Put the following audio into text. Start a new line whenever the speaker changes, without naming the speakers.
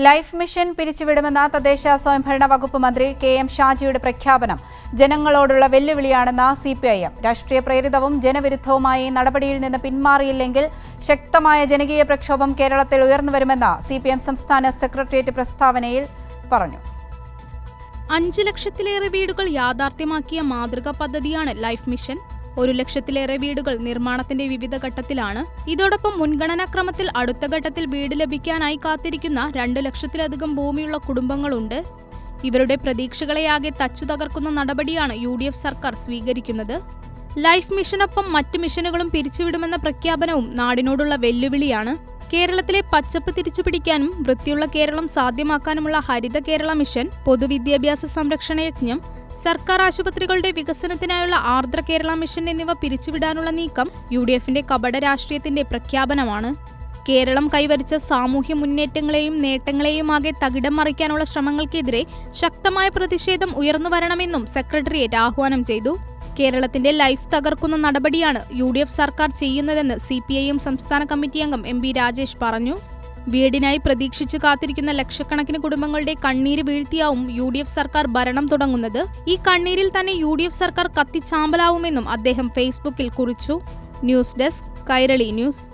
Life mission പിരിച്ചുവിടുമെന്ന തദ്ദേശ സ്വയംഭരണ വകുപ്പ് മന്ത്രി കെ.എം. ഷാജിയുടെ പ്രഖ്യാപനം ജനങ്ങളോടുള്ള വെല്ലുവിളിയാണെന്ന് സിപിഐഎം. രാഷ്ട്രീയ പ്രേരിതവും ജനവിരുദ്ധവുമായ ഈ നടപടിയിൽ നിന്ന് പിന്മാറിയില്ലെങ്കിൽ ശക്തമായ ജനകീയ പ്രക്ഷോഭം കേരളത്തിൽ ഉയർന്നുവരുമെന്ന് സിപിഎം സംസ്ഥാന സെക്രട്ടേറിയറ്റ് പ്രസ്താവനയിൽ പറഞ്ഞു.
5 ലക്ഷത്തിലേറെ വീടുകൾ യാഥാർത്ഥ്യമാക്കിയ മാതൃകാ പദ്ധതിയാണ് ലൈഫ് മിഷൻ. 1 ലക്ഷത്തിലേറെ വീടുകൾ നിർമ്മാണത്തിന്റെ വിവിധ ഘട്ടത്തിലാണ്. ഇതോടൊപ്പം മുൻഗണനാക്രമത്തിൽ അടുത്ത ഘട്ടത്തിൽ വീട് ലഭിക്കാനായി കാത്തിരിക്കുന്ന 2 ലക്ഷത്തിലധികം ഭൂമിയുള്ള കുടുംബങ്ങളുണ്ട്. ഇവരുടെ പ്രതീക്ഷകളെയാകെ തച്ചു തകർക്കുന്ന നടപടിയാണ് UDF സർക്കാർ സ്വീകരിക്കുന്നത്. ലൈഫ് മിഷനൊപ്പം മറ്റ് മിഷനുകളും പിരിച്ചുവിടുമെന്ന പ്രഖ്യാപനവും നാടിനോടുള്ള വെല്ലുവിളിയാണ്. കേരളത്തിലെ പച്ചപ്പ് തിരിച്ചുപിടിക്കാനും വൃത്തിയുള്ള കേരളം സാധ്യമാക്കാനുമുള്ള ഹരിത കേരള മിഷൻ, പൊതുവിദ്യാഭ്യാസ സംരക്ഷണ യജ്ഞം, സർക്കാർ ആശുപത്രികളുടെ വികസനത്തിനായുള്ള ആർദ്ര കേരള മിഷൻ എന്നിവ പിരിച്ചുവിടാനുള്ള നീക്കം UDFന്റെ കപട രാഷ്ട്രീയത്തിന്റെ പ്രഖ്യാപനമാണ്. കേരളം കൈവരിച്ച സാമൂഹ്യ മുന്നേറ്റങ്ങളെയും നേട്ടങ്ങളെയും ആകെ തകിടം മറിക്കാനുള്ള ശ്രമങ്ങൾക്കെതിരെ ശക്തമായ പ്രതിഷേധം ഉയർന്നുവരണമെന്നും സെക്രട്ടേറിയറ്റ് ആഹ്വാനം ചെയ്തു. കേരളത്തിന്റെ ലൈഫ് തകർക്കുന്ന നടപടിയാണ് UDF സർക്കാർ ചെയ്യുന്നതെന്ന് CPIM സംസ്ഥാന കമ്മിറ്റി അംഗം MP രാജേഷ് പറഞ്ഞു. വീടിനായി പ്രതീക്ഷിച്ചു കാത്തിരിക്കുന്ന ലക്ഷക്കണക്കിന് കുടുംബങ്ങളുടെ കണ്ണീര് വീഴ്ത്തിയാവും UDF സർക്കാർ ഭരണം തുടങ്ങുന്നത്. ഈ കണ്ണീരിൽ തന്നെ UDF സർക്കാർ കത്തിച്ചാമ്പലാവുമെന്നും അദ്ദേഹം ഫേസ്ബുക്കിൽ കുറിച്ചു. News desk, Kairali news.